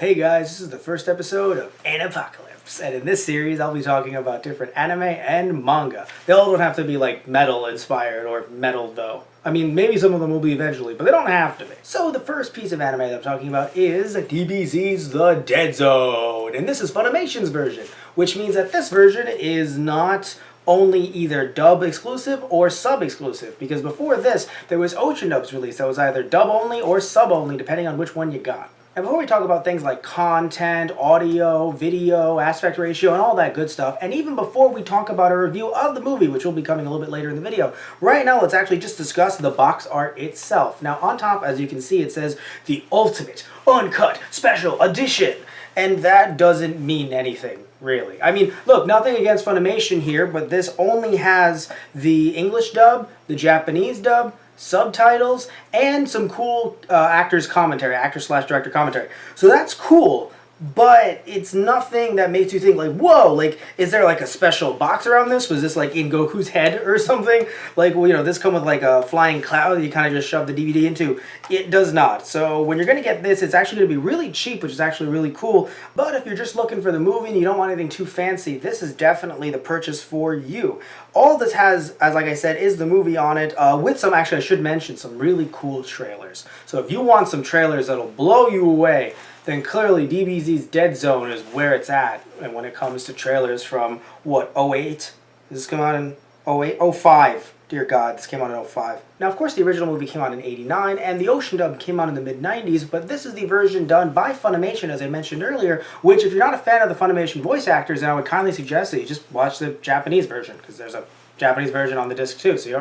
Hey guys, this is the first episode of Anipocalypse, and in this series I'll be talking about different anime and manga. They all don't have to be like metal inspired or metal though. I mean, maybe some of them will be eventually, but they don't have to be. So the first piece of anime that I'm talking about is DBZ's The Dead Zone, and this is Funimation's version, which means that this version is not only either dub exclusive or sub exclusive, because before this there was Ocean Dubs released that was either dub only or sub only depending on which one you got. And before we talk about things like content, audio, video, aspect ratio, and all that good stuff, and even before we talk about a review of the movie, which will be coming a little bit later in the video, right now let's actually just discuss the box art itself. Now on top, as you can see, it says the Ultimate Uncut Special Edition, and that doesn't mean anything, really. I mean, look, nothing against Funimation here, but this only has the English dub, the Japanese dub, subtitles, and some cool actor/director commentary. So that's cool, but it's nothing that makes you think like, whoa, like, is there like a special box around this? Was this like in Goku's head or something? Like, well, this come with like a flying cloud that you kind of just shove the DVD into. It does not. So when you're going to get this, it's actually going to be really cheap, which is actually really cool. But if you're just looking for the movie and you don't want anything too fancy, this is definitely the purchase for you. All this has, as like I said, is the movie on it, with some, actually I should mention, some really cool trailers. So if you want some trailers that'll blow you away, then clearly DBZ's Dead Zone is where it's at. And when it comes to trailers from, what, 08? Does this come out in 08? 05. Dear God, this came out in 05. Now, of course, the original movie came out in 89, and the Ocean Dub came out in the mid-90s, but this is the version done by Funimation, as I mentioned earlier, which, if you're not a fan of the Funimation voice actors, then I would kindly suggest that you just watch the Japanese version, because there's a Japanese version on the disc too, so you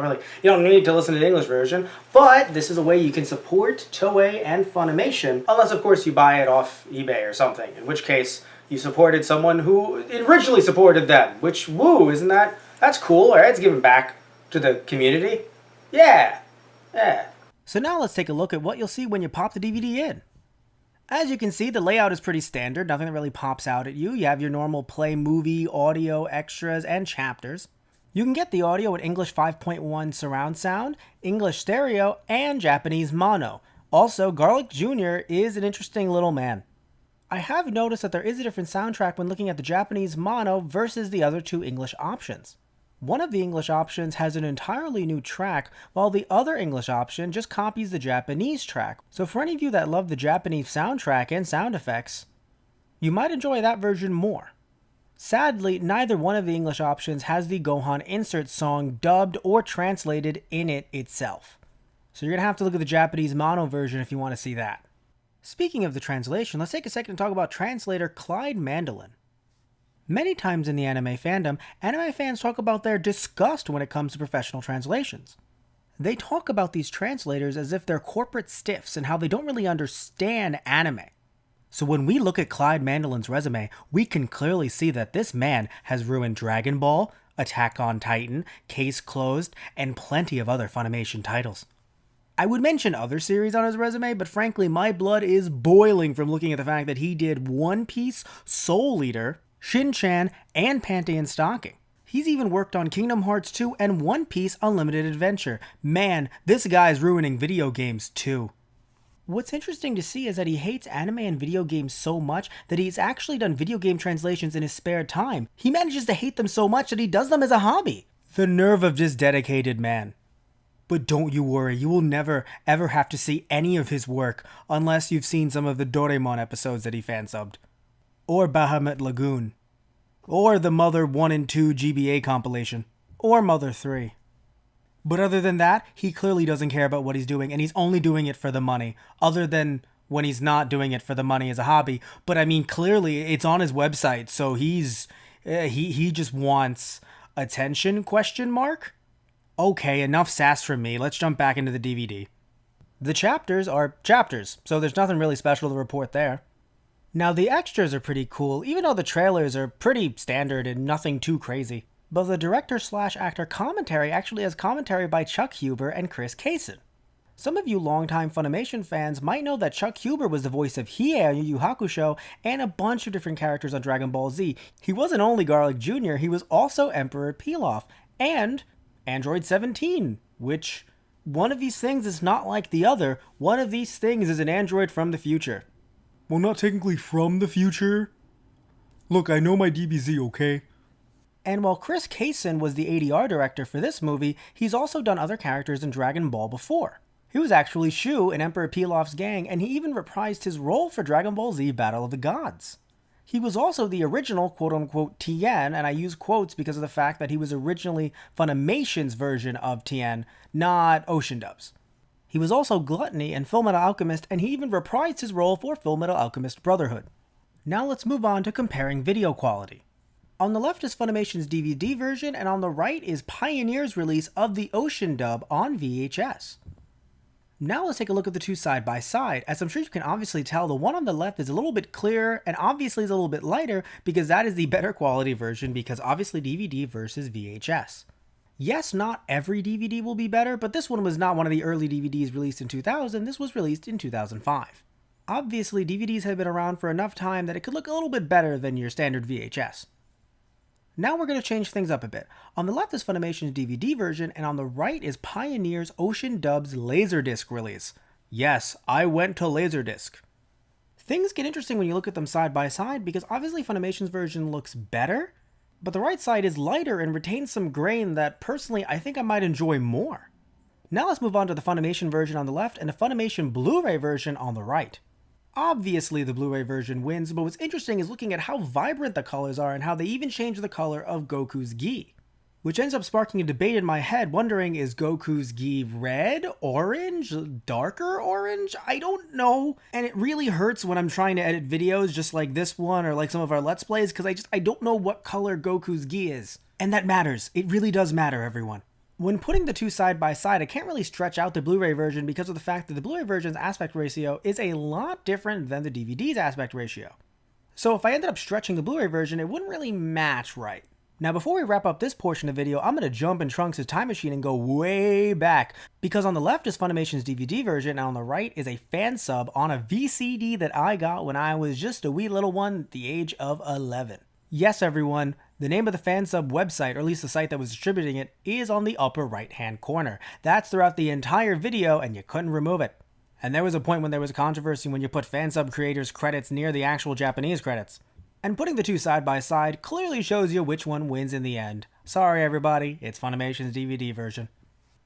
don't need to listen to the English version, but this is a way you can support Toei and Funimation, unless of course you buy it off eBay or something, in which case you supported someone who originally supported them, which, woo, that's cool, alright, it's giving back to the community. Yeah. So now let's take a look at what you'll see when you pop the DVD in. As you can see, the layout is pretty standard, nothing that really pops out at you. You have your normal play movie, audio, extras, and chapters. You can get the audio with English 5.1 surround sound, English stereo, and Japanese mono. Also, Garlic Jr. is an interesting little man. I have noticed that there is a different soundtrack when looking at the Japanese mono versus the other two English options. One of the English options has an entirely new track, while the other English option just copies the Japanese track. So for any of you that love the Japanese soundtrack and sound effects, you might enjoy that version more. Sadly, neither one of the English options has the Gohan insert song dubbed or translated in it itself. So you're going to have to look at the Japanese mono version if you want to see that. Speaking of the translation, let's take a second to talk about translator Clyde Mandolin. Many times in the anime fandom, anime fans talk about their disgust when it comes to professional translations. They talk about these translators as if they're corporate stiffs and how they don't really understand anime. So when we look at Clyde Mandolin's resume, we can clearly see that this man has ruined Dragon Ball, Attack on Titan, Case Closed, and plenty of other Funimation titles. I would mention other series on his resume, but frankly my blood is boiling from looking at the fact that he did One Piece, Soul Eater, Shin-Chan, and Panty & Stocking. He's even worked on Kingdom Hearts 2 and One Piece Unlimited Adventure. Man, this guy's ruining video games too. What's interesting to see is that he hates anime and video games so much that he's actually done video game translations in his spare time. He manages to hate them so much that he does them as a hobby. The nerve of this dedicated man. But don't you worry, you will never ever have to see any of his work unless you've seen some of the Doraemon episodes that he fansubbed. Or Bahamut Lagoon. Or the Mother 1 and 2 GBA compilation. Or Mother 3. But other than that, he clearly doesn't care about what he's doing, and he's only doing it for the money. Other than when he's not doing it for the money as a hobby. But I mean, clearly, it's on his website, so he just wants attention, question mark? Okay, enough sass from me, let's jump back into the DVD. The chapters are chapters, so there's nothing really special to report there. Now the extras are pretty cool, even though the trailers are pretty standard and nothing too crazy. But the director/actor commentary actually has commentary by Chuck Huber and Chris Kaysen. Some of you longtime Funimation fans might know that Chuck Huber was the voice of Hiei on Yu Yu Hakusho and a bunch of different characters on Dragon Ball Z. He wasn't only Garlic Jr., he was also Emperor Pilaf and Android 17, which one of these things is not like the other. One of these things is an android from the future. Well, not technically from the future. Look, I know my DBZ, okay? And while Chris Kaysen was the ADR director for this movie, he's also done other characters in Dragon Ball before. He was actually Shu in Emperor Pilaf's gang, and he even reprised his role for Dragon Ball Z Battle of the Gods. He was also the original quote-unquote Tien, and I use quotes because of the fact that he was originally Funimation's version of Tien, not Ocean Dub's. He was also Gluttony in Fullmetal Alchemist, and he even reprised his role for Fullmetal Alchemist Brotherhood. Now let's move on to comparing video quality. On the left is Funimation's DVD version, and on the right is Pioneer's release of the Ocean Dub on VHS. Now let's take a look at the two side by side. As I'm sure you can obviously tell, the one on the left is a little bit clearer and obviously is a little bit lighter because that is the better quality version because obviously DVD versus VHS. Yes, not every DVD will be better, but this one was not one of the early DVDs released in 2000, this was released in 2005. Obviously, DVDs have been around for enough time that it could look a little bit better than your standard VHS. Now we're going to change things up a bit. On the left is Funimation's DVD version, and on the right is Pioneer's Ocean Dub's Laserdisc release. Yes, I went to Laserdisc. Things get interesting when you look at them side by side because obviously Funimation's version looks better, but the right side is lighter and retains some grain that personally I think I might enjoy more. Now let's move on to the Funimation version on the left and the Funimation Blu-ray version on the right. Obviously the Blu-ray version wins, but what's interesting is looking at how vibrant the colors are and how they even change the color of Goku's gi. Which ends up sparking a debate in my head, wondering is Goku's gi red, orange, darker orange? I don't know. And it really hurts when I'm trying to edit videos just like this one or like some of our Let's Plays because I don't know what color Goku's gi is. And that matters. It really does matter, everyone. When putting the two side by side, I can't really stretch out the Blu-ray version because of the fact that the Blu-ray version's aspect ratio is a lot different than the DVD's aspect ratio. So if I ended up stretching the Blu-ray version, it wouldn't really match right. Now before we wrap up this portion of the video, I'm going to jump in Trunks' time machine and go way back, because on the left is Funimation's DVD version, and on the right is a fan sub on a VCD that I got when I was just a wee little one at the age of 11. Yes, everyone, the name of the fansub website, or at least the site that was distributing it, is on the upper right-hand corner. That's throughout the entire video, and you couldn't remove it. And there was a point when there was a controversy when you put fansub creators' credits near the actual Japanese credits. And putting the two side by side clearly shows you which one wins in the end. Sorry, everybody, it's Funimation's DVD version.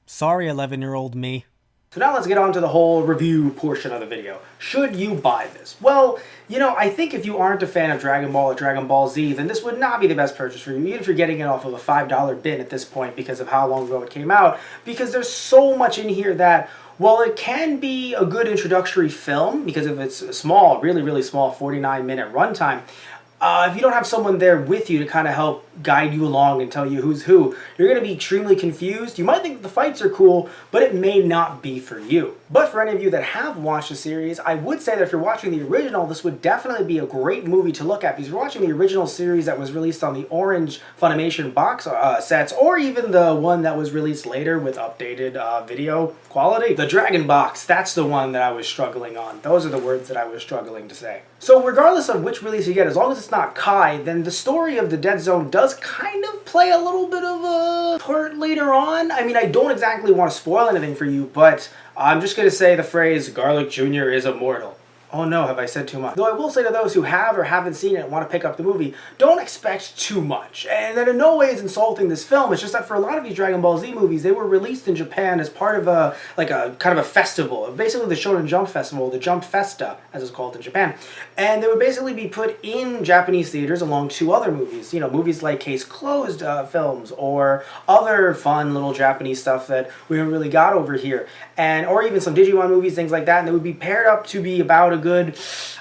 Sorry, 11-year-old me. So now let's get on to the whole review portion of the video. Should you buy this? Well, I think if you aren't a fan of Dragon Ball or Dragon Ball Z, then this would not be the best purchase for you, even if you're getting it off of a $5 bin at this point because of how long ago it came out, because there's so much in here that, while it can be a good introductory film, because of its small, really, really small 49-minute runtime, if you don't have someone there with you to kind of help guide you along and tell you who's who, you're going to be extremely confused. You might think that the fights are cool, but it may not be for you. But for any of you that have watched the series, I would say that if you're watching the original, this would definitely be a great movie to look at, because you're watching the original series that was released on the orange Funimation box sets, or even the one that was released later with updated video quality. The Dragon Box, that's the one that I was struggling on. Those are the words that I was struggling to say. So regardless of which release you get, as long as it's not Kai, then the story of the Dead Zone does kind of play a little bit of a part later on. I mean, I don't exactly want to spoil anything for you, but I'm just going to say the phrase, Garlic Jr. is immortal. Oh no, have I said too much? Though I will say to those who have or haven't seen it and want to pick up the movie, don't expect too much. And that in no way is insulting this film. It's just that for a lot of these Dragon Ball Z movies, they were released in Japan as part of a kind of a festival. Basically the Shonen Jump Festival, the Jump Festa, as it's called in Japan. And they would basically be put in Japanese theaters along two other movies. Movies like Case Closed films, or other fun little Japanese stuff that we haven't really got over here. Or even some Digimon movies, things like that. And they would be paired up to be about a good,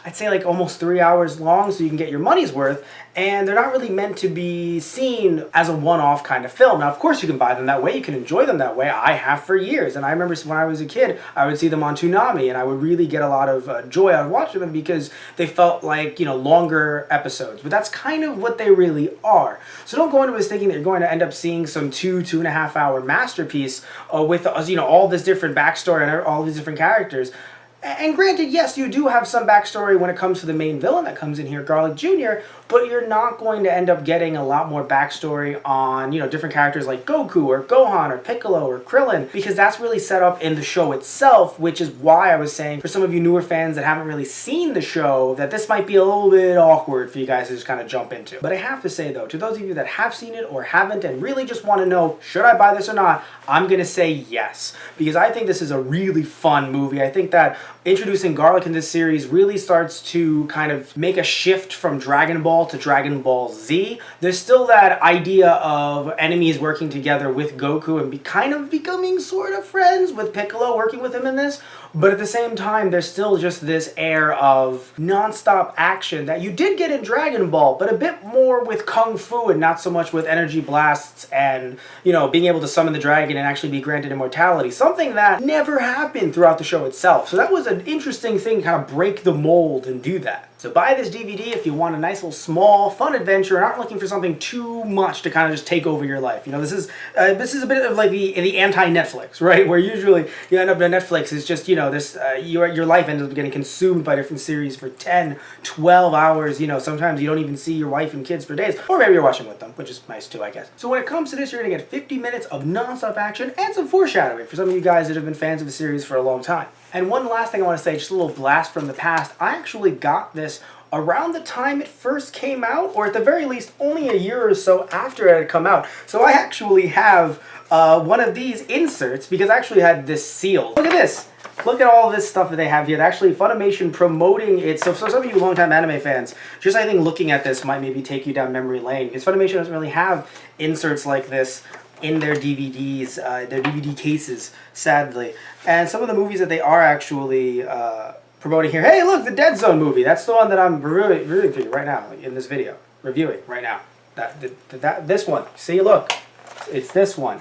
I'd say like almost 3 hours long, so you can get your money's worth, and they're not really meant to be seen as a one-off kind of film. Now, of course, you can buy them that way, you can enjoy them that way. I have for years, and I remember when I was a kid, I would see them on Toonami, and I would really get a lot of joy out of watching them because they felt like, longer episodes. But that's kind of what they really are. So don't go into this thinking that you're going to end up seeing some 2.5 hour masterpiece with, all this different backstory and all these different characters. And granted, yes, you do have some backstory when it comes to the main villain that comes in here, Garlic Jr., but you're not going to end up getting a lot more backstory on, different characters like Goku or Gohan or Piccolo or Krillin, because that's really set up in the show itself, which is why I was saying for some of you newer fans that haven't really seen the show, that this might be a little bit awkward for you guys to just kind of jump into. But I have to say though, to those of you that have seen it or haven't and really just want to know, should I buy this or not, I'm going to say yes, because I think this is a really fun movie. I think that introducing Garlic in this series really starts to kind of make a shift from Dragon Ball to Dragon Ball Z. There's still that idea of enemies working together with Goku and kind of becoming sort of friends with Piccolo, working with him in this. But at the same time, there's still just this air of non-stop action that you did get in Dragon Ball, but a bit more with Kung Fu and not so much with energy blasts and, being able to summon the dragon and actually be granted immortality. Something that never happened throughout the show itself. So that was an interesting thing to kind of break the mold and do that. So buy this DVD if you want a nice little small fun adventure and aren't looking for something too much to kind of just take over your life. This is a bit of like the anti-Netflix, right? Where usually you end up on Netflix is just your life ends up getting consumed by different series for 10, 12 hours. Sometimes you don't even see your wife and kids for days, or maybe you're watching with them, which is nice too, I guess. So when it comes to this, you're gonna get 50 minutes of non-stop action and some foreshadowing for some of you guys that have been fans of the series for a long time. And one last thing I want to say, just a little blast from the past. I actually got this around the time it first came out, or at the very least only a year or so after it had come out. So I actually have one of these inserts because I actually had this sealed. Look at this. Look at all this stuff that they have here. They're actually Funimation promoting it. So for some of you longtime anime fans, just I think looking at this might maybe take you down memory lane, because Funimation doesn't really have inserts like this in their DVDs, their DVD cases, sadly. And some of the movies that they are actually promoting here. Hey, look, the Dead Zone movie. That's the one that I'm reviewing for you right now in this video. Reviewing right now. This one. See, look. It's this one.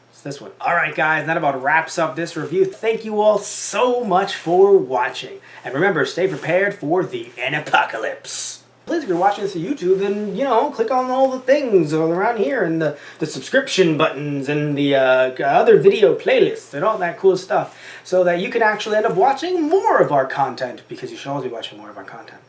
It's this one. Alright guys, that about wraps up this review. Thank you all so much for watching. And remember, stay prepared for the Anipocalypse. Please, if you're watching this on YouTube, then, click on all the things around here and the subscription buttons and the other video playlists and all that cool stuff so that you can actually end up watching more of our content, because you should always be watching more of our content.